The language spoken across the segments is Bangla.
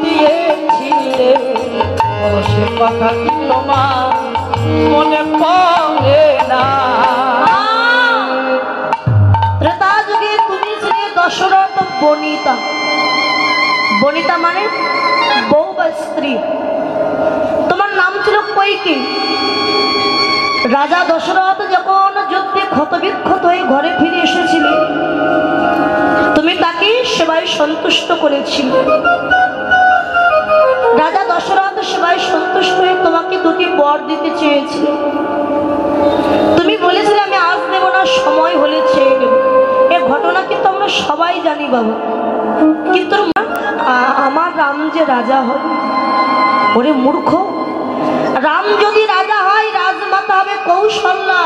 দিয়েছিলে সে কথা কি তোমার মনে পড়ে না? ত্রেতা যুগে তুমি ছিলে দশরথ বনিতা। বনিতা মানে বউ বা স্ত্রী। তোমার নাম ছিল কৈকেয়ী। রাজা দশরথ যখন যুদ্ধে ক্ষতবিক্ষত হয়ে ঘরে ফিরে এসেছিলে, তুমি তাকে সেবায় সন্তুষ্ট করেছিলে। রাজা দশরথ সেবায় সন্তুষ্ট হয়ে তোমাকে দুটি বর দিতে চেয়েছিল। তুমি বলেছিলে আমি আজ দেব না, সময় হলে চেয়ে নেব। এ ঘটনা কিন্তু আমরা সবাই জানি বাবা। কিন্তু আমার রাম যে রাজা হবে, ওরে মূর্খ, রাম যদি রাজা হয় রাজমাতা হবে কৌশল্যা,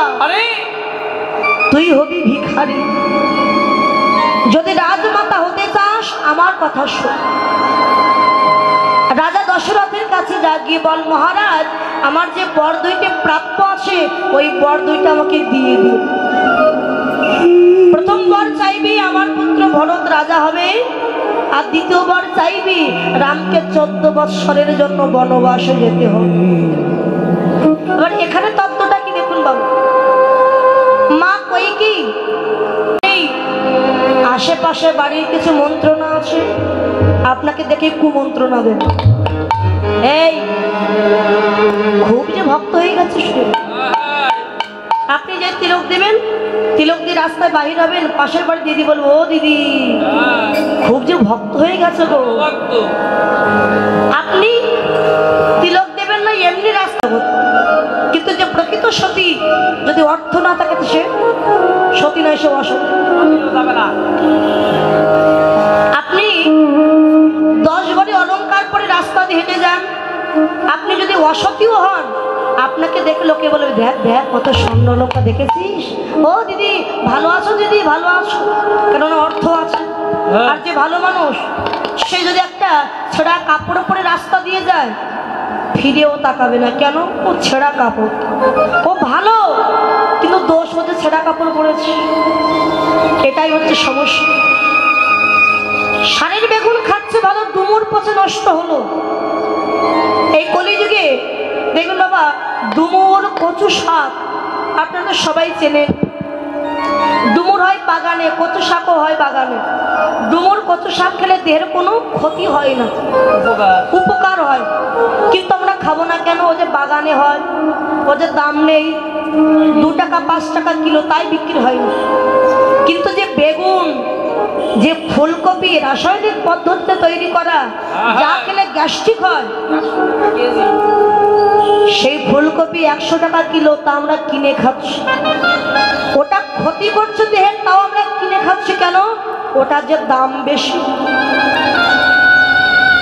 তুই হবি ভিখারি। যদি রাজমাতা হতে চাস আমার কথা শোন। রাজা দশরথের কাছে যা গিয়ে বল, মহারাজ আমার যে বর দুইটি প্রাপ্য আছে ওই বর দুইটা আমাকে দিয়ে দিন। প্রথম বর চাইবি আমার পুত্র ভরত রাজা হবে, আর দ্বিতীয় বর চাইবি রামকে 14 বৎসরের জন্য বনবাসে যেতে হবে। এবার এখানে তত্ত্বটা কি দেখুন বাবু। মা কৈকেয়ী আশেপাশে বাড়ির কিছু মন্ত্রণা আছে, আপনাকে দেখে কুমন্ত্রণা দেবে। এই খুব যে ভক্ত হয়ে গেছে, আপনি যে তিলক দিবেন, তিলক দিয়ে রাস্তায় বাহির হবেন, পাশের বাড়ি দিদি বলবো, ও দিদি খুব যে ভক্ত হয়ে গেছে গো। আপনি তিলক দেবেন না এমনি রাস্তা, কিন্তু যে প্রকৃত সতী যদি অর্থ না থাকে সে সতী নয়, সে অসতী। আপনি 10 ভরি অলংকার পরে রাস্তা দিয়ে হেঁটে যান, আপনি যদি অসতীও হন, আপনাকে দেখে লোকে বলবে দেখ দেখ কত স্বর্ণ লোকটা দেখেছিস, ও দিদি ভালো আছো, দিদি ভালো আছো, কেননা অর্থ আছে। আর যে ভালো মানুষ সে যদি একটা ছেঁড়া কাপড় পরে রাস্তা দিয়ে যায়, ফিরেও তাকাবে না। কেন? ও ছেঁড়া কাপড়, ও ভালো কিন্তু দোষ হচ্ছে ছেঁড়া কাপড় পরেছে। এটাই হচ্ছে সমস্যা। সারের বেগুন খাচ্ছে ভালো, ডুমুর পচে নষ্ট হলো। এই কলিযুগে দেখুন বাবা, ডুমুর কচু শাক আপনারা সবাই চেনেন। ডুমুর হয় বাগানে, কচু শাকও হয় বাগানে। ডুমুর কচু শাক খেলে দেহের কোনো ক্ষতি হয় না, উপকার হয়। কিন্তু আমরা খাবো না কেন? ও যে বাগানে হয়, ও যে দাম নেই, 2 টাকা 5 টাকা কিলো, তাই বিক্রি হয় না। কিন্তু যে বেগুন, যে ফুলকপি রাসায়নিক পদ্ধতিতে তৈরি করা, যা খেলে গ্যাস্ট্রিক হয়, সেই ফুলকপি 100 টাকা কিলো, তা আমরা কিনে খাচ্ছি। ওটা ক্ষতি করছে দেহের, তাও আমরা কিনে খাচ্ছি কেন? ওটার যে দাম বেশি।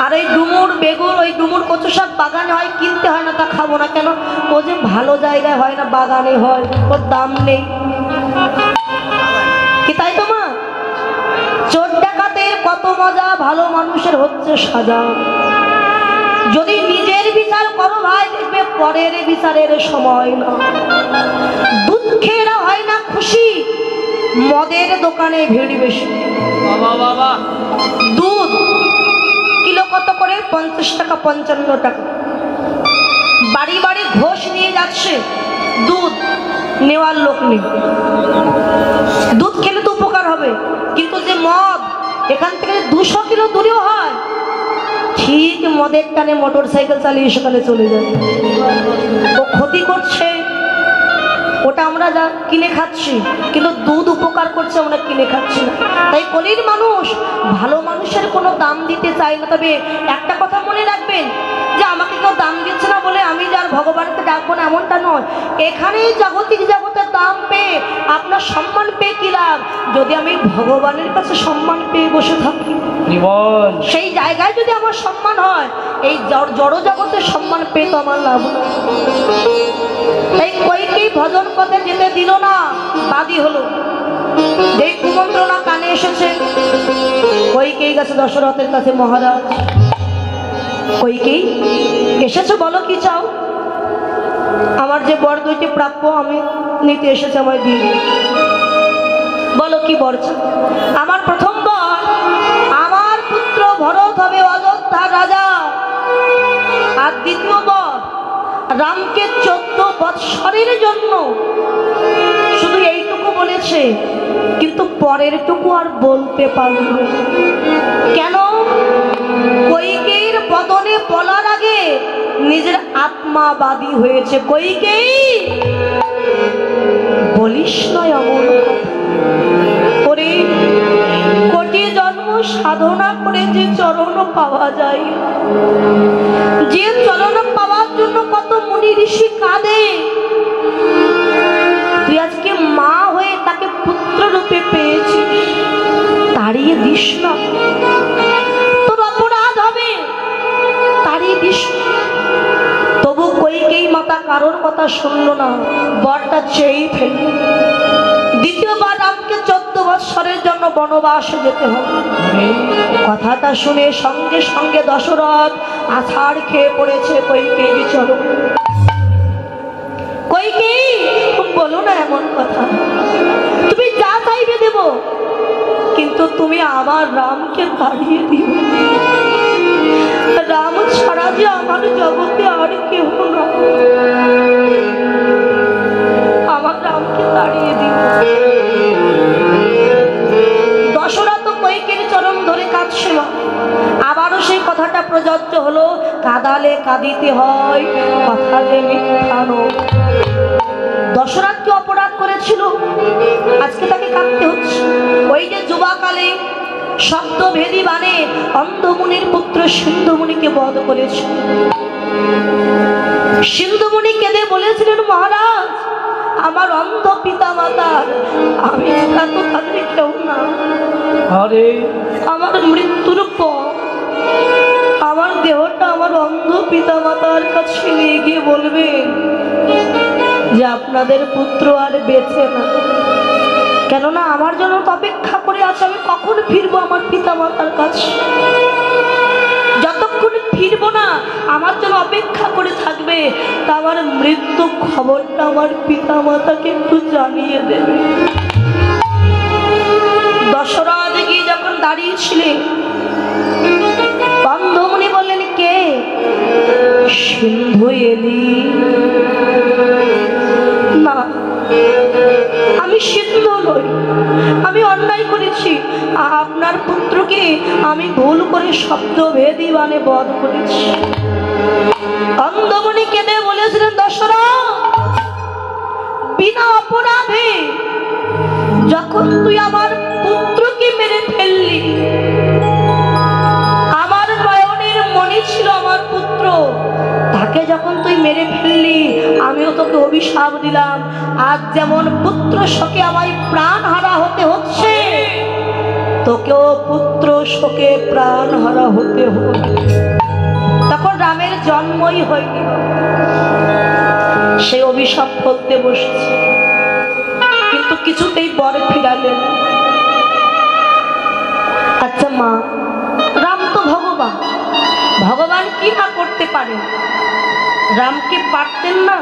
আর এই ডুমুর বেগুন, ওই ডুমুর কচু শাক বাগানে হয়, কিনতে হয় না, তা খাবো না কেন? ও যে ভালো জায়গায় হয় না, বাগানে হয়, ওর দাম নেই। কি তাই তো মা? চোর ডাকাতের কত মজা, ভালো মানুষের হচ্ছে সাজা। যদি নিজের বিচার করো ভাই, দেখবে পরের বিচারের সময় না। দুধ খেয়ে হয় না খুশি, মদের দোকানে ভিড় বেশি। দুধ কিলো কত করে? 50 টাকা 55 টাকা। বাড়ি বাড়ি ঘোষ নিয়ে যাচ্ছে, দুধ নেওয়ার লোক নেই। দুধ খেলে তো উপকার হবে, কিন্তু যে মদ এখান থেকে 200 কিলো দূরেও হয়, ঠিক মদের টানে মোটর সাইকেল চালিয়ে সেখানে চলে যায়। ও ক্ষতি করছে, ওটা আমরা যা কিনে খাচ্ছি, কিন্তু দুধ উপকার করছে, আমরা কিনে খাচ্ছি না। তাই কলির মানুষ ভালো মানুষের কোনো দাম দিতে চায় না। তবে একটা কথা মনে রাখবেন, যে আমাকে কেউ দাম দিচ্ছে না বলে আমি যার ভগবানকে ডাকবো না, এমনটা নয়। এখানে জাগতিক জগতের দাম পেয়ে, আপনার সম্মান পেয়ে কি লাভ, যদি আমি ভগবানের কাছে সম্মান পেয়ে বসে থাকি? সেই জায়গায় যদি আমার সম্মান হয়, এই জড় জগতের সম্মান পেয়ে তো আমার লাভ না। তাই কৈকেয়ী ভজন পথে যেতে দিল না, বাদী হলো। যেই কুমন্ত্রণা কানে এসেছে, কৈকেয়ী গেছে দশরথের কাছে, মহারাজ কৈকেয়ী এসেছো, বলো কি চাও? আমার যে বর দুইটি প্রাপ্য আমি নিতে এসেছে, আমায় দিয়ে দিন। বলো কি বর চাও? আমার প্রথম বর, আমার পুত্র ভরত হবে অযোধ্যার রাজা। রামকে 14 বৎসরের জন্য শুধু এইটুকু বলেছে, কিন্তু পরের টুকু আর বলতে পারল না। কেন? কইকেয়ীর বদনে বলার আগে নিজের আত্মা বাদী হয়েছে। কইকেয়ী, বলিস নয় অমন করে, কোটি জন্ম সাধনা করে যে চরণ পাওয়া যায়, যে চরণ পাওয়ার জন্য কত মুনি ঋষি কাঁদে, তুই আজকে মা হয়ে তাকে পুত্র রূপে পেয়েছিস, তাড়িয়ে দিস না, তোর অপরাধ হবে, তাড়িয়ে দিস। তবু কইকেয়ী মাতা কারোর কথা শুনল না, বরটা চেয়েই ফেলল। দ্বিতীয়বার রামকে 14 বৎসরের জন্য বনবাসে যেতে হবে। কথাটা শুনে সঙ্গে সঙ্গে দশরথ আছাড় খেয়ে পড়েছে কইকেয়ীর চরণ। কইকেয়ী, বলো না এমন কথা, তুমি যা চাইবে দেব, কিন্তু তুমি আমার রামকে তাড়িয়ে দিও। রাম ছাড়া যে আমার জগতে আর কেউ না, আমার রামকে তাড়িয়ে দিও। দশরথ কইকেয়ীর চরণ ধরে কাঁদছিল। আবারও সেই কথাটা প্রযোজ্য হলো, কাঁদালে কাঁদিতে হয়, কথা যে মিথ্যা নয়। দশরথ কি অপরাধ করেছিল? আজকে তাকে কাঁদতে হচ্ছে। ওই যে যুবাকালে শব্দভেদী বাণে অন্ধমুনির পুত্র সিন্ধুমুনিকে বধ করেছিল। সিন্ধুমুনি কেঁদে বলেছিলেন, মহারাজ, আমার অন্ধ পিতা মাতার আমি ছাড়া তো তাদের কেউ না। আরে আমার মৃত্যুর পর আমার দেহটা আমার অন্ধ পিতা মাতার কাছে নিয়ে গিয়ে বলবেন যে আপনাদের পুত্র আর বেঁচে না, কেননা আমার জন্য তো অপেক্ষা করে আছে। আমি কখন ফিরবো আমার পিতা মাতার কাছে? যতক্ষণ ফিরবো না আমার জন্য অপেক্ষা করে থাকবে, তা আমার মৃত্যু খবরটা আমার পিতা মাতাকে একটু জানিয়ে দেবে। দশরথ গিয়ে যখন দাঁড়িয়েছিলেন, অন্ধমুনি বললেন, কে? সিন্ধু এলি? না, আমি সিন্ধু নই, আমি অন্যায় করেছি। আপনার পুত্রকে আমি ভুল করে শব্দভেদী বাণে বধ করেছি। অন্ধমুনি কেঁদে বলেছিলেন, দশরথ, বিনা অপরাধে যখন তুই আমার পুত্রকে মেরে ফেললি, আমার নয়নের মনে ছিল আমার পুত্র, তাকে যখন তুই মেরে ফেললি আমিও তোকে অভিশাপ দিলাম, আজ যেমন পুত্র শোকে আমায় প্রাণ হারা হতে হচ্ছে, তোকেও পুত্র শোকে প্রাণ হারা হতে হবে। তখন রামের জন্মই হয়নি, সে অভিশাপ ফলতে বসেছে, কিন্তু কিছুতেই বর ফিরালেন। আচ্ছা মা, রাম তো ভগবান, ভগবান কি না করতে পারে? রামকে পারতেন না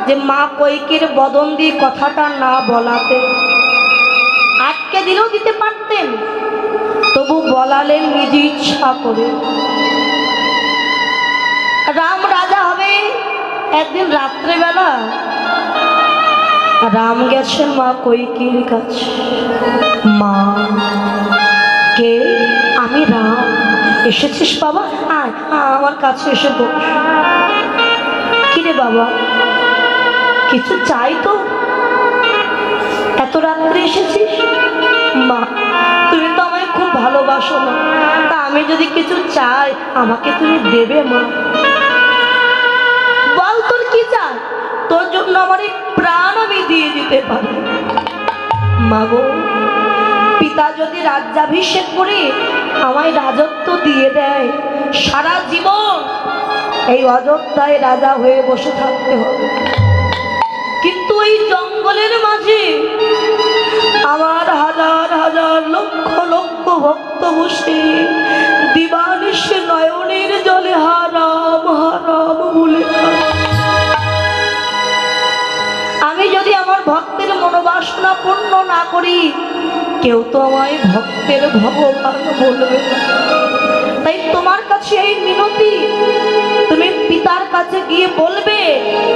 যে মা কইকেয়ীর বদন দিয়ে কথাটা না বলাতে? আটকে দিলেও দিতে পারতেন, তবু বলালেন নিজে ইচ্ছা করে। রাম রাজা হবে। একদিন রাত্রেবেলা রাম গেছেন মা কইকেয়ীর কাছে। মা, কে? আমি রাম। এসেছিস বাবা? আয় আমার কাছে এসে বস। কিরে বাবা, কিছু চাই তো? এত রাত্রে এসেছিস? মা, তুমি তো আমায় খুব ভালোবাসো না, তা আমি যদি কিছু চাই আমাকে তুমি দেবে মা? বল তোর কি চাই, তোর জন্য আমার এই প্রাণ আমি দিয়ে দিতে পারি। মা গো, পিতা যদি রাজ্যাভিষেক করে আমায় রাজত্ব দিয়ে দেয়, সারা জীবন এই অযোধ্যায় রাজা হয়ে বসে থাকতে হবে, কিন্তু এই জঙ্গলের মাঝে আমার হাজার হাজার লক্ষ লক্ষ ভক্ত বসে দিবানিশে নয়নের জলে হারাম হারাম বলে, আমি যদি আমার ভক্তের মনোবাসনা পূর্ণ না করি, কেউ তো আমায় ভক্তের ভগবান বলবে না। তাই তোমার কাছে এই মিনতি, তুমি পিতার কাছে গিয়ে বলবে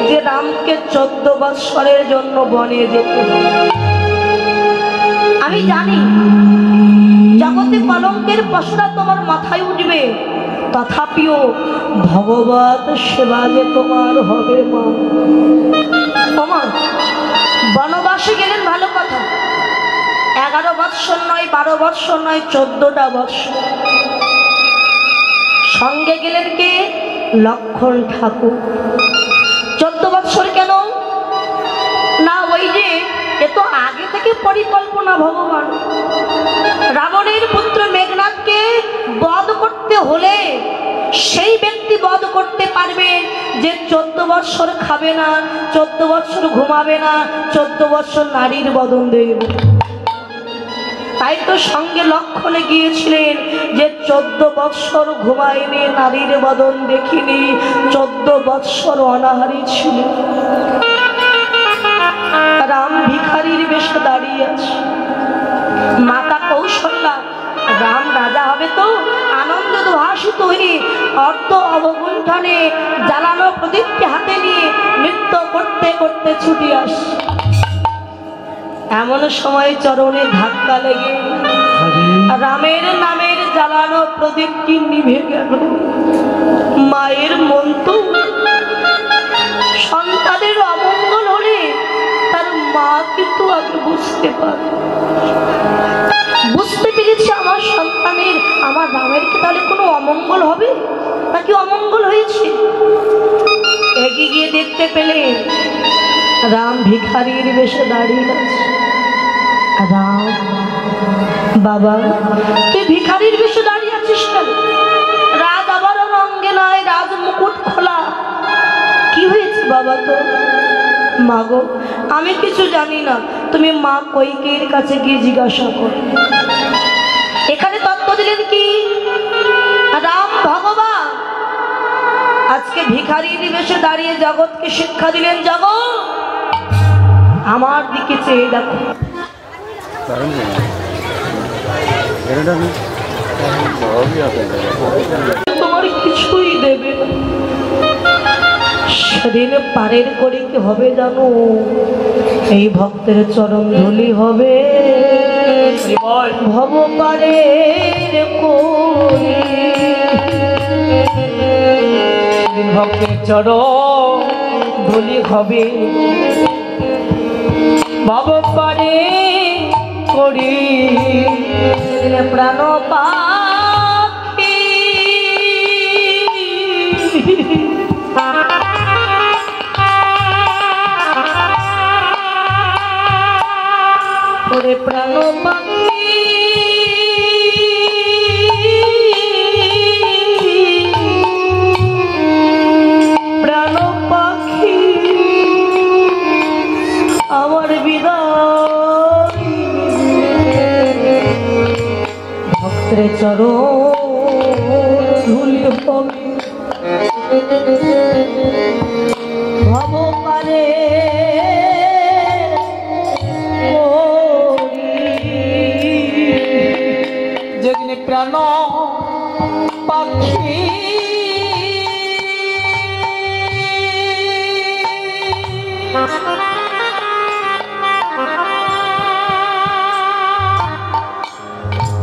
যে রামকে 14 বৎসরের জন্য বনে যেতে হবে। আমি জানি জগতে কলঙ্কের পশুরা তোমার মাথায় উঠবে, তথাপিও ভগবত সেবা যে তোমার হবে মা। তোমার বনবাসে গেলেন ভালো কথা, 11 বৎসর নয়, 12 বৎসর নয়, 14টা বৎসর। সঙ্গে গেলেন কে? লক্ষণ ঠাকুর। 14 বৎসর কেন না? ওই যে এ তো আগে থেকে পরিকল্পনা ভগবান। রাবণের পুত্র মেঘনাথকে বধ করতে হলে সেই ব্যক্তি বধ করতে পারবে যে 14 বৎসর খাবে না, 14 বৎসর ঘুমাবে না, 14 বৎসর নারীর বদন দেবে। তাই তো সঙ্গে লক্ষণে গিয়েছিলেন যে 14 বৎসর ঘুমায়নি, নারীর বদন দেখিনি, 14 বৎসর অনাহারী ছিল। রাম ভিখারির বেশে দাঁড়িয়ে আছে। মাতা কৌশল্যা, রাম রাজা হবে তো আনন্দ উদ্ভাসিত হয়ে অর্ধ অবগুণ্ঠনে জ্বালানো প্রদীপকে হাতে নিয়ে নৃত্য করতে করতে ছুটি আসে। এমন সময় চরণে ধাক্কা লেগে রামের নামের জ্বালানো প্রদীপটি নিভে গেল। মায়ের মন তো সন্তানের অমঙ্গল হলে তার মা কিন্তু আগে বুঝতে পেরেছে আমার সন্তানের, আমার রামের কি তাহলে কোনো অমঙ্গল হবে নাকি অমঙ্গল হয়েছে। এগিয়ে গিয়ে দেখতে পেলে রাম ভিখারির বেশে দাঁড়িয়ে আছে। রাম, বাবা তুই ভিখারির বেশে দাঁড়িয়ে আছিস কেন? রাজ আবরণ অঙ্গে নয়, রাজ মুকুট খোলা। কি হয়েছে বাবা তো? মা গো আমি কিছু জানি না, তুমি মা কৈকেয়ীর কাছে গিয়ে জিজ্ঞাসা করো। এখানে তত্ত্ব দিলেন কি? রাম ভগবান আজকে ভিখারির বেশে দাঁড়িয়ে জগৎকে শিক্ষা দিলেন। জগৎ আমার দিকে চেয়ে দেখো। তোমার কিছুই দেবে না। সেদিন পারের করে কি হবে জানো? এই ভক্তের চরণ ধুলি হবে। ভব পারের করে ভক্তের চরণ ধুলি হবে। ভব পারে করি প্রাণ পাখি ওরে প্রাণ পাখি প্রাণ পাখি আমার বিদায় ভক্তের চরণ ধুলি হবে। ভব পারে যেদিন প্রাণ পাখি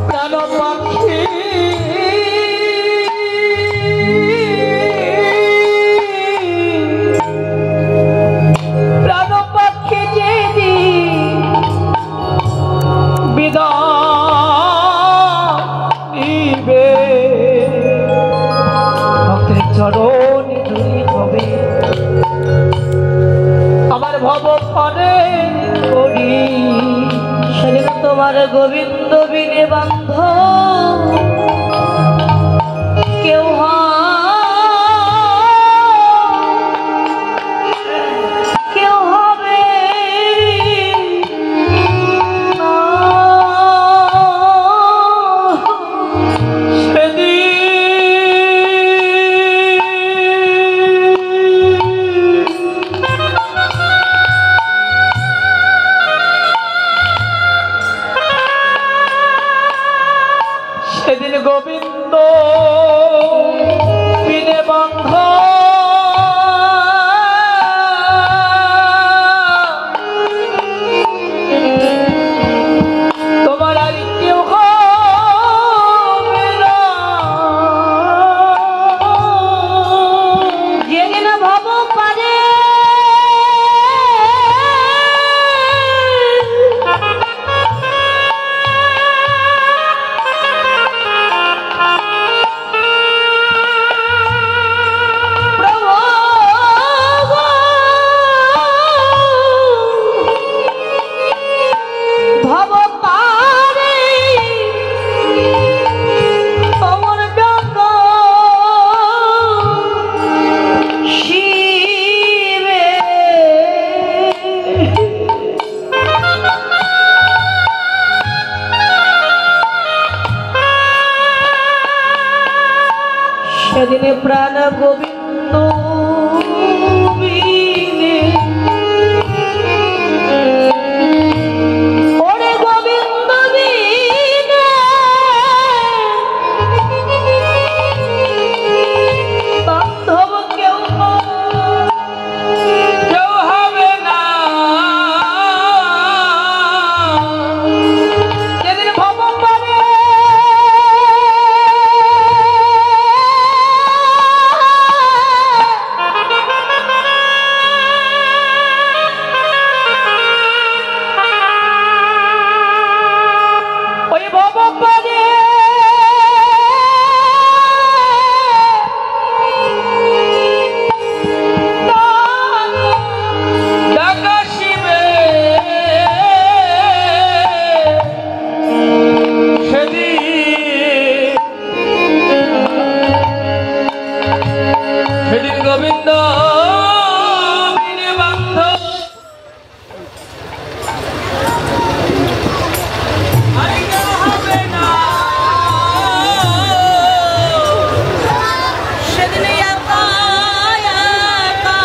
প্রাণ পাখি প্রাণ পাখি যেদিন বিদায় নিবে ভক্তের চরণ ধুলি হবে। আমার ভব পরে করি সেদিন তোমার গোবিন্দ বিনে বান্ধ কেউ কেউ হবে না। সেদিনে প্রাণ গোবিন্দ বিনে ওরে গোবিন্দ বিনে বান্ধব কেউ হবে না। যেদিন ভব পারে ওই ভব পারে ডাকা শিবে সেদিন গোবিন্দ বিনে বান্ধব আইনা হবে না। সেদিনে একা একা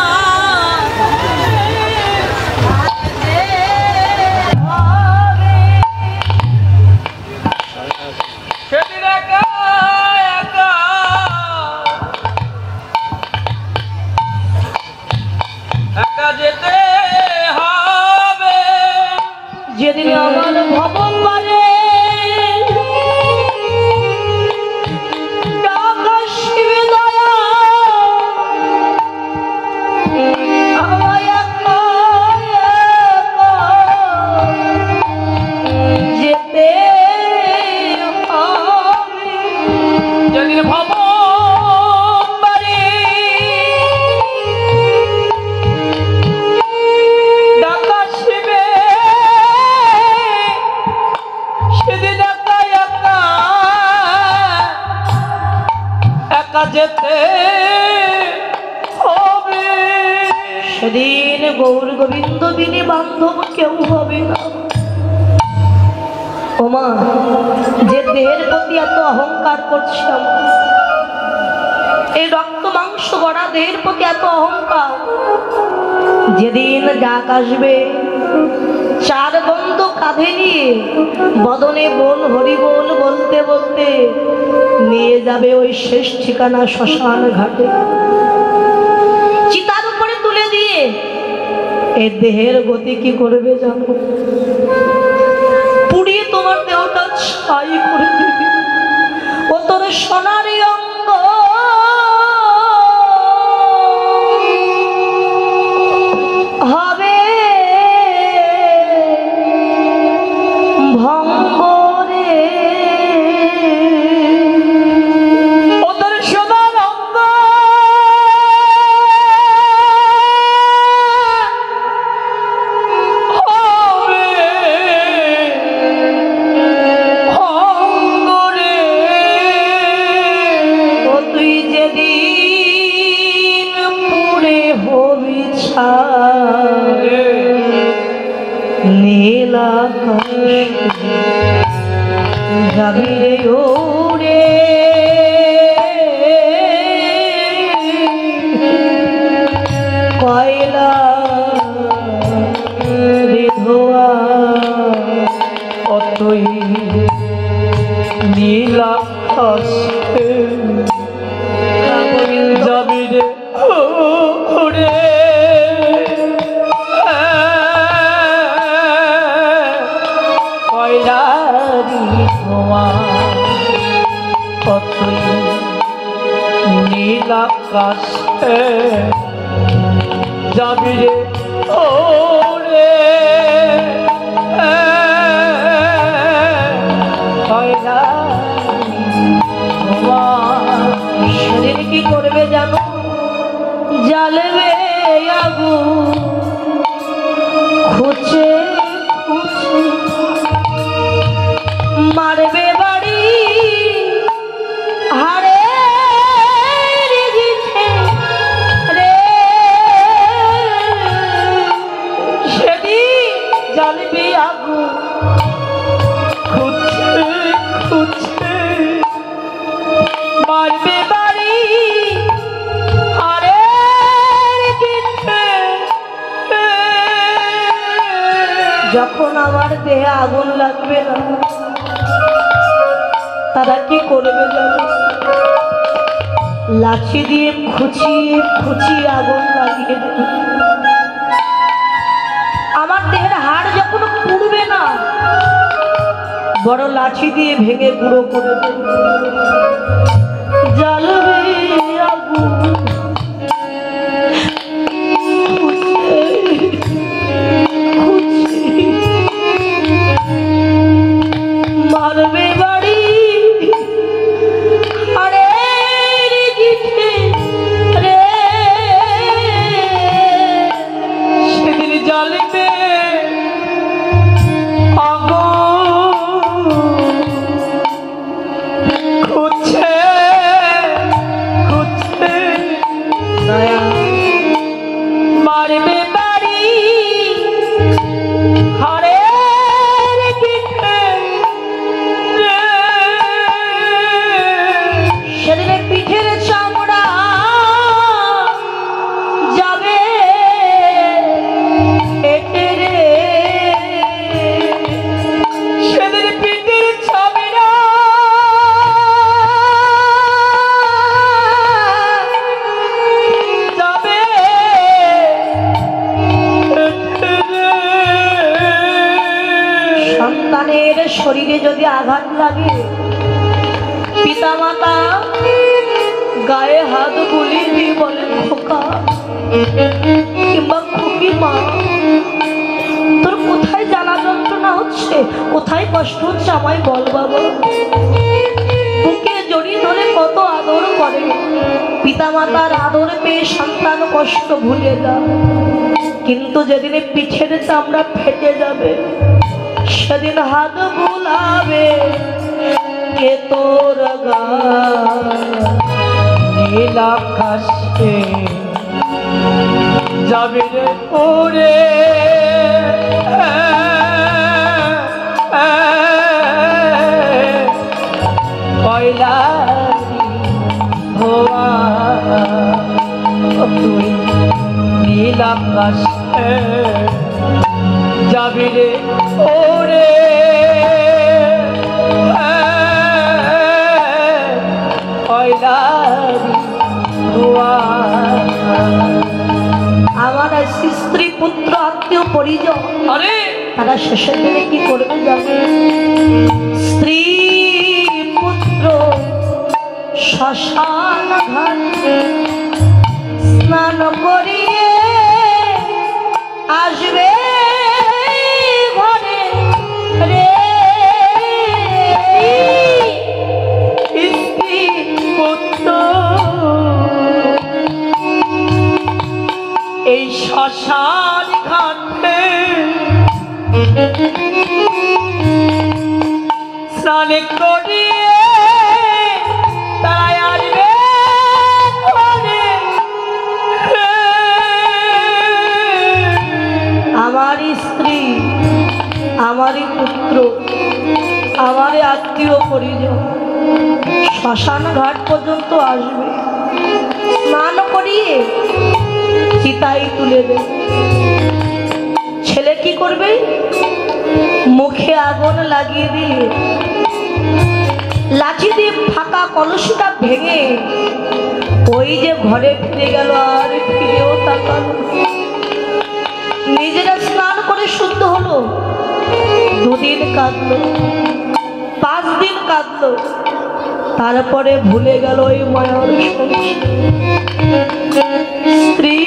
সেদিন একা একা একা যেতে হবে। যেদিন আমার ভবন মানে ডাকা শিবে দয়া আমায় একা একা যেতে হবে। যেদিন ভব বাড়ি ডাকা শিবে সেদিন একা একা একা যেতে হবে। সেদিন গৌর গোবিন্দ বিনে বান্ধব কেউ হবে না। ওমা যে দেহের প্রতি এত অহংকার করছে আমার, এই রক্ত মাংস গড়া দেহের প্রতি এত অহংকার, যেদিন ডাক আসবে চার বন্ধু কাঁধে নিয়ে বদনে বল হরি বল বলতে বলতে নিয়ে যাবে ওই শেষ ঠিকানা শ্মশান ঘাটে, চিতার উপরে তুলে দিয়ে এই দেহের গতি কি করবে জানো? পুড়িয়ে তোমার দেহটা ছাই করে দিবে। ও তোর সোনারি অঙ্গ হবে ভঙ্গরে। ওদের সোনার অঙ্গ হবে অঙ্গরে। ও তুই যেদিন পুড়ে হবি ছাই নীল আকাশে যাবি রে ওরে কয়লা রে ধোয়া অতই নীল আকাশে যাবি রে ওরে। কয়লারি ধোঁয়া কতই নীল আকাশে যাবি রে ওরে। সেদিন কি করবে জানো? জ্বালবে আগুন খুঁজে খুঁজে মারবে বাড়ি হারে রে। সেদিন জ্বালবি আগুন খুঁজে খুঁজে মারবে বাড়ি যখন আমার দেহে আগুন লাগবে না, তারা কি করবে জানো? লাঠি দিয়ে খুঁচিয়ে খুঁচিয়ে আগুন লাগিয়ে দেবে। আমার দেহের হাড় যখন পুড়বে না, বড় লাঠি দিয়ে ভেঙে গুঁড়ো করে দেবে। জ্বালবে আগুন, মারবে বাড়ি, আরে গিঠে রে, সেদিন জ্বলবে খুঁজছে খুঁজছে মারবে বাড়ি, হাড়ের গিঠে রে। সেদিনে পিঠের চামড়া যাবে হেঁটে রে, সেদিন পিঠের চামড়া যাবে সন্তানের শরীরে যদি আঘাত লাগে, পিতামাতা গায়ে হাত বুলিয়ে দিয়ে বলে খোকা কিংবা খুকি মা, তোর কোথায় জ্বালা যন্ত্রণা হচ্ছে, কোথায় কষ্ট হচ্ছে আমায় বল বাবা। বুকে জড়িয়ে ধরে কত আদর করে। পিতামাতার আদর পেয়ে সন্তান কষ্ট ভুলে যায়, কিন্তু যেদিন পিঠের চামড়া ফেটে যাবে, সেদিন হাত বুলাবে কে তোর নীল আকাশে যাবে রে ওরে কয়লারি ধোয়া। তুই নীল আকাশে যাবি রে ওরে কয়লারি ধোয়া। আমার স্ত্রী পুত্র আত্মীয় পরিজন, আরে তারা শেষের দিনে কি করবে জানে? স্ত্রী পুত্র শ্মশান ঘাটে স্নান করিয়ে আসবে ঘরে রে। স্ত্রী পুত্র এই শ্মশান ঘাটে স্নান করিয়ে তাই আসবে ঘরে। আমার স্ত্রী, আমারই পুত্র, আমারই আত্মীয় পরিজন শ্মশান ঘাট পর্যন্ত আসবে, স্নান করিয়ে চিতাই তুলে দেবে। ছেলে কি করবে? মুখে আগুন লাগিয়ে দিয়ে লাঠি দিয়ে ফাঁকা কলসিটা ভেঙে ওই যে ঘরে ফিরে গেল, আর ফিরেও তাকালো। নিজেরা স্নান করে শুদ্ধ হলো, 2 দিন কাঁদলো, 5 দিন কাঁদলো, তারপরে ভুলে গেল ওই মায়ার স্ত্রী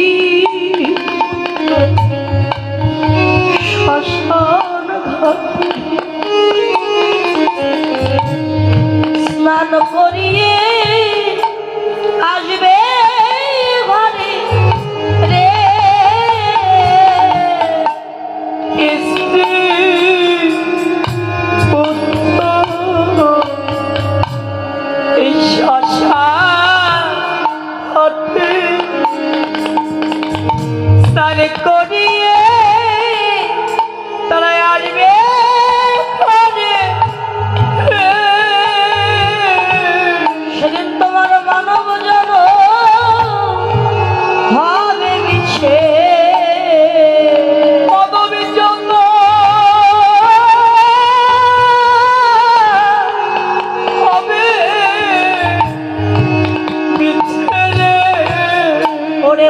শ্মশান ঘাটে স্নান করিয়ে আসবে ঘরে রে। স্ত্রী পুত্র এই শ্মশান ঘাটে স্নান করিয়ে তারা আসবে ঘরে।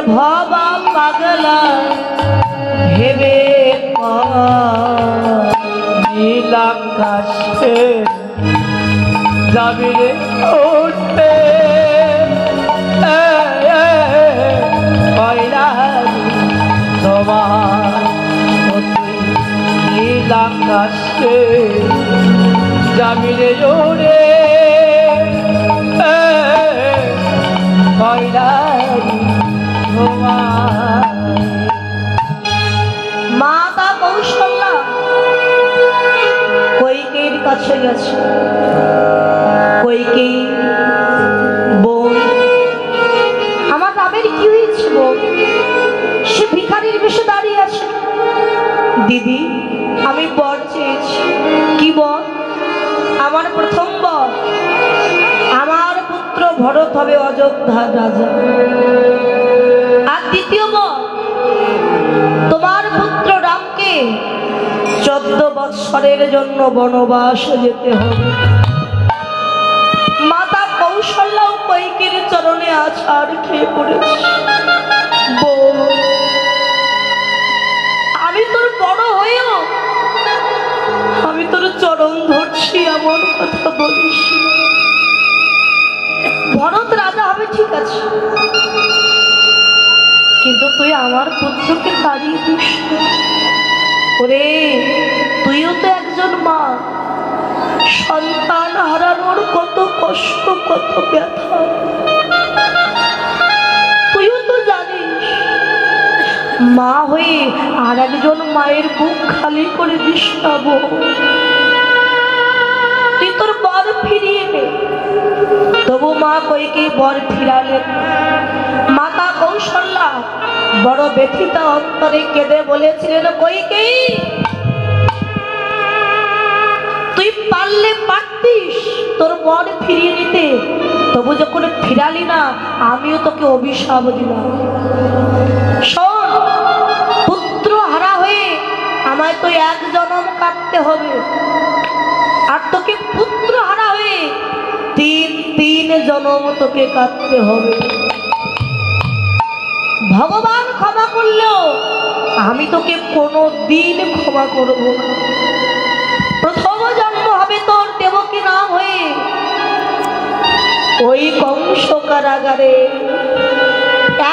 ভবা পাগলা ভেবে নীলাকাশে যাবি রে উঠতে তোমার নীলাকাশে যাবি রে জোরে মাতা কৌশল্যা কৈকেয়ীর কাছে গেছে। কৈকেয়ী, বোন, আমার রামের কি হয়েছে বোন? সে ভিখারির বেশে দাঁড়িয়ে আছে। দিদি, আমি বর চেয়েছি। কি বর? আমার প্রথম বর, আমার পুত্র ভরত হবে অযোধ্যার রাজা। আর দ্বিতীয় বর, তোমার পুত্র রামকে 14 বৎসরের জন্য বনবাস যেতে হবে। মাতা কৌশল্যা ও কৈকেয়ীর চরণে আছাড় খেয়ে পড়েছে। আমি তোর বড় হয়েও আমি তোর চরণ ধরছি, এমন কথা বলিস। ভরত রাজা হবে ঠিক আছে, কিন্তু তুই আমার পুত্রকে তাড়িয়ে দিস। ওরে, তুইও তো একজন মা, সন্তান হারানোর কত কষ্ট, কত ব্যথা তুইও তো জানিস। মা হয়ে আর একজন মায়ের বুক খালি করে দিস না বোন। তুই তোর বর ফিরিয়ে নে। তবু মা কৈকেয়ী বর ফিরালেন। মাতা কৌশল্যা বড় ব্যথিত অন্তরে কেঁদে বলেছিলেন, কৈকেয়ী, তুই পারলে পারতিস তোর বর ফিরিয়ে নিতে, তবু যখন ফিরালি না, আমিও তোকে অভিশাপ দিলাম। শোন, পুত্র হারা হয়ে আমায় তো 1 জনম কাটতে হবে, আর তোকে পুত্র হারা হয়ে 3 জনম তোকে কাটতে হবে। ভগবান ক্ষমা করলেও আমি তোকে কোনো দিন ক্ষমা করব না। প্রথম জন্ম হবে তোর দেবকী নাম হয়ে ওই কংস কারাগারে।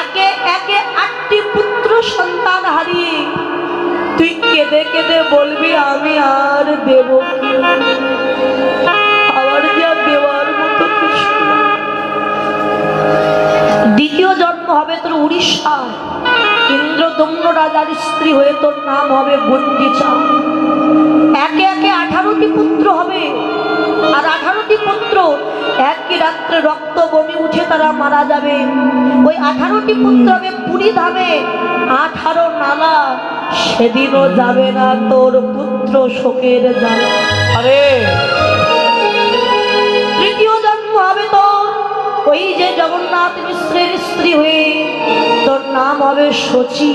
একে একে 8টি পুত্র সন্তান হারিয়ে তুই কেঁদে কেঁদে বলবি, আমি আর দেবকী, আমার যা দেওয়ার মতো কিছু না। দ্বিতীয় জন্ম হবে তোর উড়িষ্যা, ইন্দ্রদম্ন রাজার স্ত্রী হয়ে, তোর নাম হবে গুন্ডিচা। একে একে 18টি পুত্র হবে, আর 18টি পুত্র একই রাত্রে রক্ত বমি উঠে তারা মারা যাবে। ওই 18টি পুত্র হবে পুরী ধামে 18 নালা, সেদিনও যাবে না তোর পুত্র শোকের জ্বালা। আরে, তৃতীয় জন্ম হবে তোর ওই যে জগন্নাথ মিশ্রের স্ত্রী হয়ে, তোর নাম হবে শচী।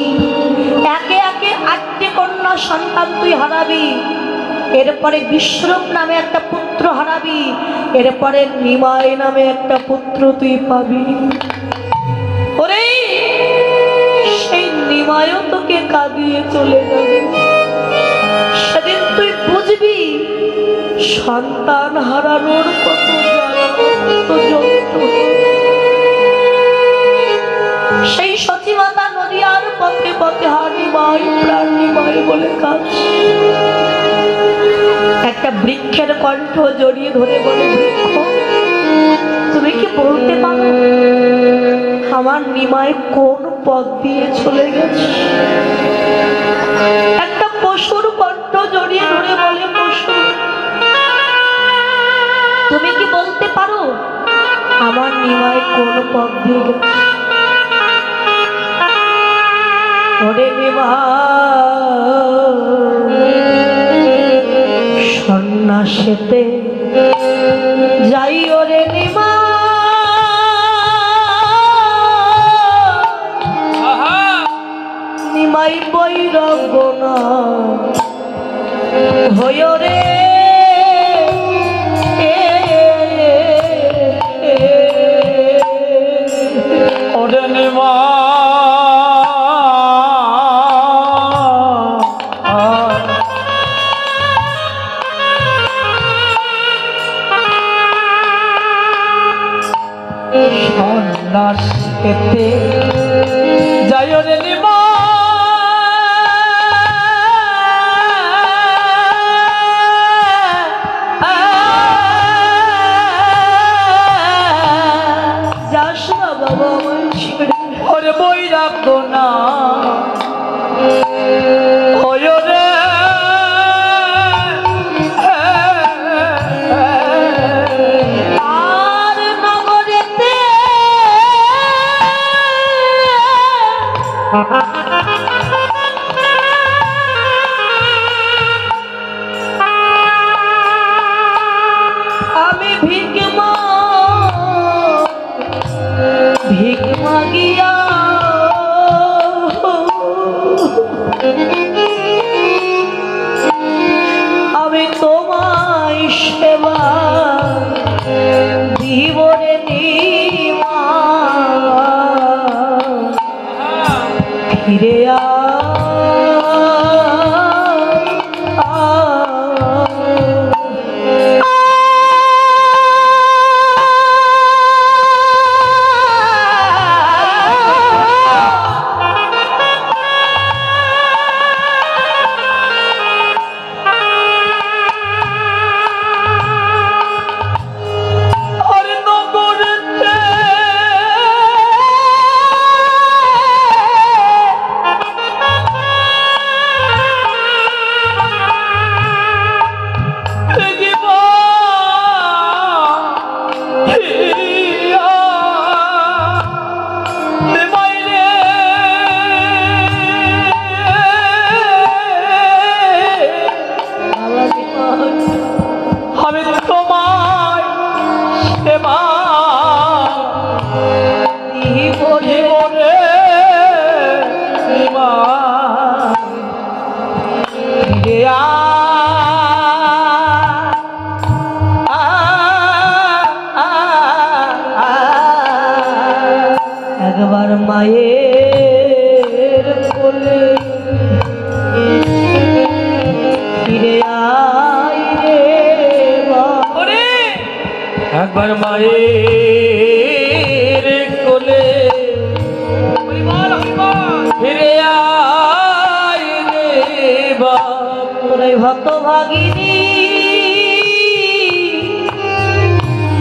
একে একে 8টি কন্যা সন্তান তুই হারাবি। এরপরে বিশ্বরূপ নামে একটা পুত্র হারাবি, এরপরে নিমাই নামে একটা পুত্র তুই পাবি। ওরে, সেই নিমাইও তোকে কাঁদিয়ে চলে যাবে। সেদিন তুই বুঝবি সন্তান হারানোর কত জ্বালা, কত যন্ত্রণা। সেই সতী মাতা নদীয়ার পথে পথে হার নিমাই, প্রাণ নিমাই বলে কাঁদছে। একটা বৃক্ষের কণ্ঠ জড়িয়ে ধরে বলে, বৃক্ষ, তুমি কি বলতে পারো আমার নিমাই কোন পথ দিয়ে চলে গেছে? একটা পশুর কণ্ঠ জড়িয়ে ধরে বলে, পশু, তুমি কি বলতে পারো আমার নিমাই কোন পথ দিয়ে গেছে? ওরে নিমাই, সন্ন্যাসেতে যাই ওরে নিমাই, নিমাই বৈরাগ্য না হই রে। ওরে নিমাই, সন্ন্যাস খেতে যাই রে নিমা যাস না বাবা আমার ছেড়ে ওরে বই রাখো না ওরে আর নগরেতে আমি ভিক মাগিয়া আমি তোমায় সেবা জীবনে নিমা ফিরে একবার মায়ের কোলে ফিরে আই রে বাবা একবার মায়ের কোলে ফিরে আই রে বাপ তোরে হতভাগিনী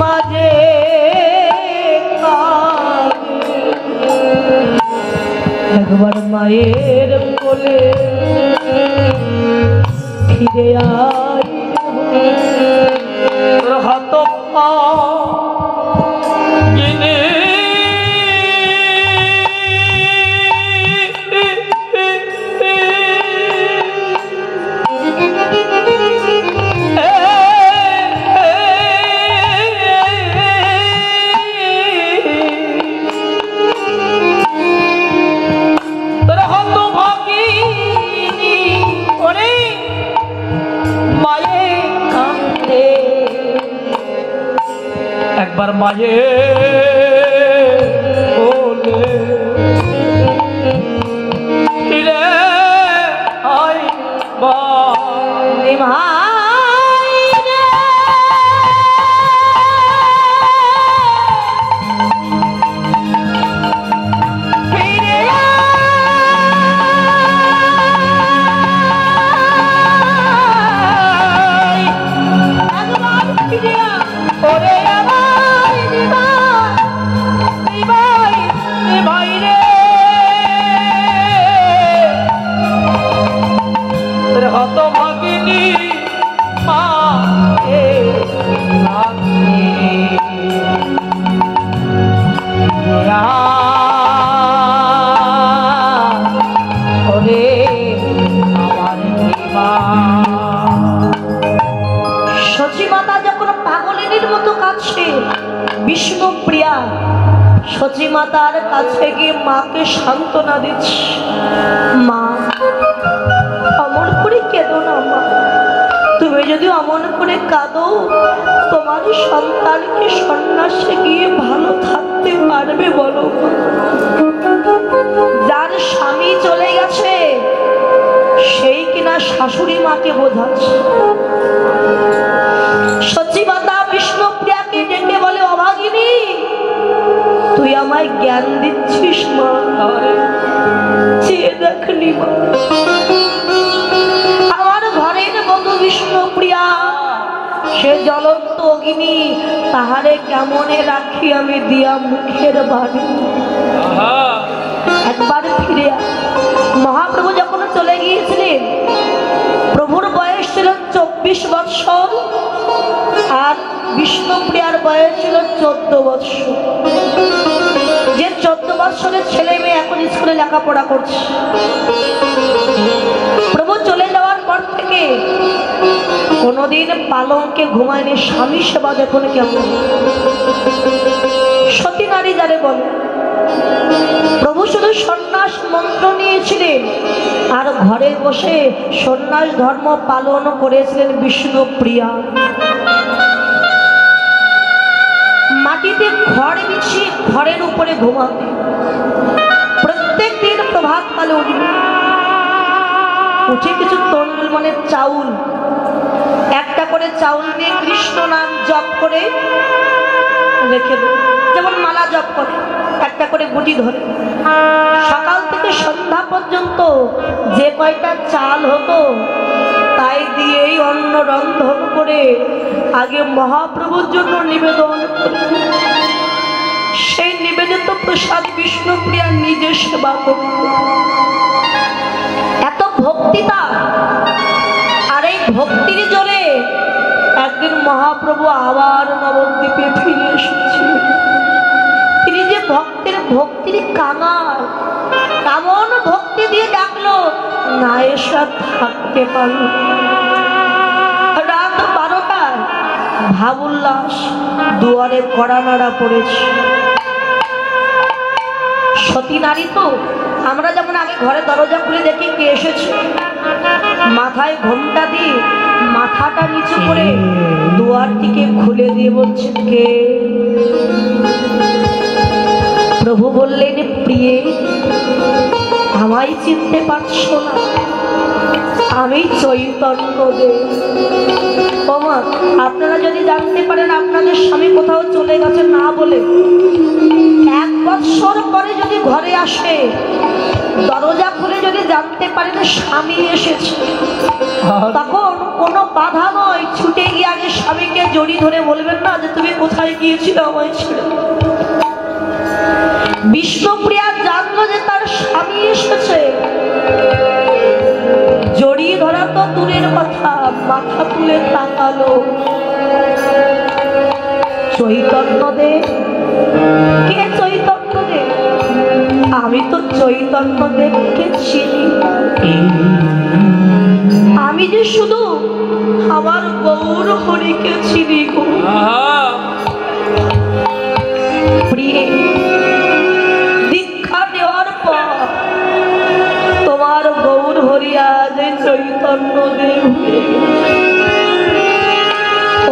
মাঝে একবার মায়ের কোলে ফিরে আই হত গিনে একবার মায়ে বলে ফিরে আই বা বিষ্ণুপ্রিয়া সচী মাতার কাছে গিয়ে মাকে সান্ত্বনা দিচ্ছে, মা অমন করে কেঁদো না মা, তুমি যদি অমন করে কাঁদো তোমার সন্তানকে সন্ন্যাসে গিয়ে ভালো থাকতে পারবে বলো? যার স্বামী চলে গেছে সেই কিনা শাশুড়ি মাকে বোঝাচ্ছে। সচী মাতা বিষ্ণুপ্রিয়াকে ডেকে বলে, অভাগিনী আমায় জ্ঞান দিচ্ছিস মা? চেয়ে দেখনি মা, আমার ঘরের বধূ বিষ্ণুপ্রিয়া, সে জ্বলন্ত অগ্নি, তাহারে কেমনে রাখি আমি দিয়া মুখের বাণী। একবার ফিরে মহাপ্রভু যখন চলে গিয়েছিলেন, প্রভুর বয়স ছিল 24 বৎসর আর বিষ্ণুপ্রিয়ার বয়স ছিল 14 বৎসর। যে 14 বৎসরের ছেলে মেয়ে এখন স্কুলে লেখাপড়া করছে। প্রভু চলে যাওয়ার পর থেকে কোনোদিন পালঙ্কে ঘুমায়নি। স্বামী সেবা দেখুন কেমন, সতী নারী যারে বলে। প্রভু শুধু সন্ন্যাস মন্ত্র নিয়েছিলেন আর ঘরে বসে সন্ন্যাস ধর্ম পালন করেছিলেন বিষ্ণুপ্রিয়া। মাটিতে খড় বিছিয়ে ঘরের উপরে ঘুমাতে, প্রত্যেক দিন প্রভাত কালে উঠবে, উঠে কিছু তন্ডুল মানে চাউল, একটা করে চাউল দিয়ে কৃষ্ণ নাম জপ করে রেখে দেবে, যেমন মালা জপ করে একটা করে গুটি ধরে। সকাল থেকে সন্ধ্যা পর্যন্ত যে কয়টা চাল হতো তাই দিয়েই অন্ন রন্ধন করে আগে মহাপ্রভুর জন্য নিবেদন করে, সেই নিবেদিত প্রসাদ বিষ্ণুপ্রিয়া নিজে সেবা করত। এত ভক্তি তার। আর এই ভক্তির জোরে একদিন মহাপ্রভু আবার নবদ্বীপে ফিরে এসেছিলেন। তিনি যে ভক্তির কাঙাল, কেমন ভক্তি দিয়ে ডাকলো, না এসে থাকতে পারল। রাত 12টায় ভাবুল্লাস দুয়ারে কড়া নাড়া পড়েছে। সতী নারী তো, আমরা যেমন আগে ঘরে দরজা খুলে দেখি কে এসেছে, মাথায় ঘোমটা দিয়ে মাথাটা নিচু করে দুয়ারটিকে খুলে দিয়ে বলছে কে? প্রভু বললেন, প্রিয়ে, আমায় চিনতে পারছো না? আমি চৈতন্য দেব। ওমা, আপনারা যদি জানতে পারেন আপনাদের স্বামী কোথাও চলে গেছে না বলে 1 বৎসর পরে যদি ঘরে আসে, দরজা খুলে যদি জানতে পারেন স্বামী এসেছে, তখন কোনো বাধা নয়, ছুটে গিয়ে আগে স্বামীকে জড়ি ধরে বলবেন না যে তুমি কোথায় গিয়েছিলে আমায় ছেড়ে। বিষ্ণুপ্রিয়া জানলো যে তার স্বামী এসেছে, জড়িয়ে ধরা তো দূরের কথা, মাথা তুলে তাকালো। চৈতন্য দেব? কে চৈতন্য দেব? আমি তো চৈতন্য দেবকে চিনি। আমি যে শুধু আমার গৌর হরিকে চিনি গো। প্রিয়ে, দীক্ষা দেওয়ার পর তোমার গৌর হরি আজ চৈতন্য দেব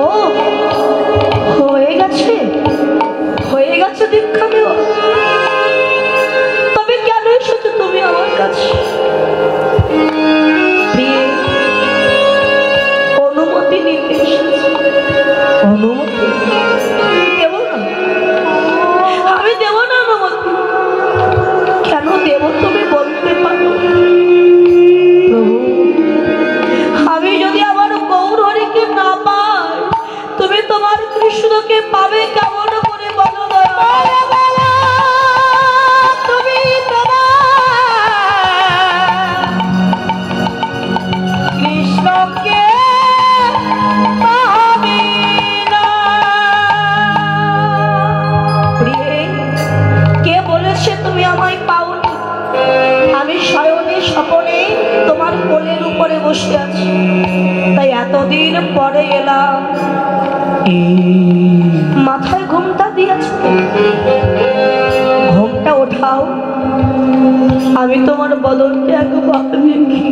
ও হয়ে গেছে, হয়ে গেছে দীক্ষা দেওয়া। তবে কেন এসেছো তুমি আমার কাছে? অনুমতি নিতে এসেছি। অনুমতি দেব না? আমি দেব না অনুমতি। কেন দেব তুমি বলতে পারো? প্রভু, আমি যদি আমার গৌর হরিকে না পাই, তুমি তোমার কৃষ্ণকে পাবে কেমন করে বলো দয়া? তুমি কৃষ্ণকে পাবে না। প্রিয়ে, কে বলেছে তুমি আমায় পাওনি? আমি শয়নে স্বপনে তোমার কোলের উপরে বসে আছি, তাই এতদিন পরে এলাম। মাথায় ঘোমটা দিয়েছ, ঘোমটা ওঠাও, আমি তোমার বদনকে একবার দেখি।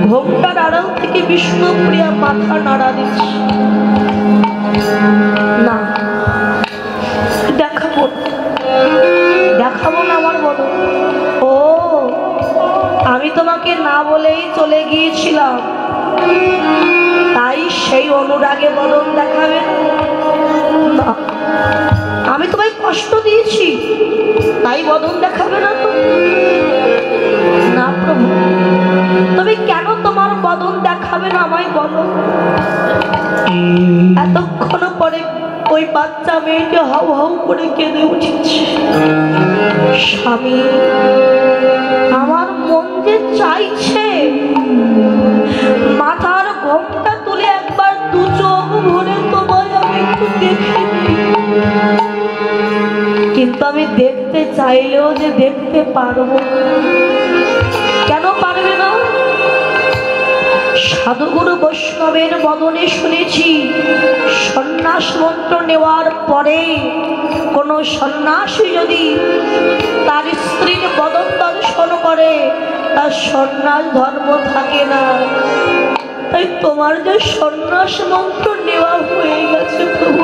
ঘোমটার আড়াল থেকে বিষ্ণুপ্রিয়া মাথা নাড়া দিচ্ছে। না, দেখাবো দেখাবো না আমার বদন। ও, আমি তোমাকে না বলেই চলে গিয়েছিলাম, তাই সেই অনুরাগে বদন দেখাবে না? আমি তাই বদন দেখাবে না তো? না প্রভু, তবে কেন তোমার বদন দেখাবে না আমায় বলো। এতক্ষণ পরে ওই বাচ্চা মেয়েটি হাউ হাউ করে কেঁদে উঠেছে। স্বামী, আমার মন যে চাইছে মাথার ঘোমটা তুলে একবার দু চোখ ভরে তোমায় আমি একটু দেখে নিই। কিন্তু আমি দেখতে চাইলেও যে দেখতে পারবো। কেন পারবে না? সাধুগুরু বৈষ্ণবের বদনে শুনেছি সন্ন্যাস মন্ত্র নেওয়ার পরে কোনো সন্ন্যাসী যদি তার স্ত্রীর বদন দর্শন করে তার সন্ন্যাস ধর্ম থাকে না। তাই তোমার যে সন্ন্যাস মন্ত্র নেওয়া হয়ে গেছে প্রভু,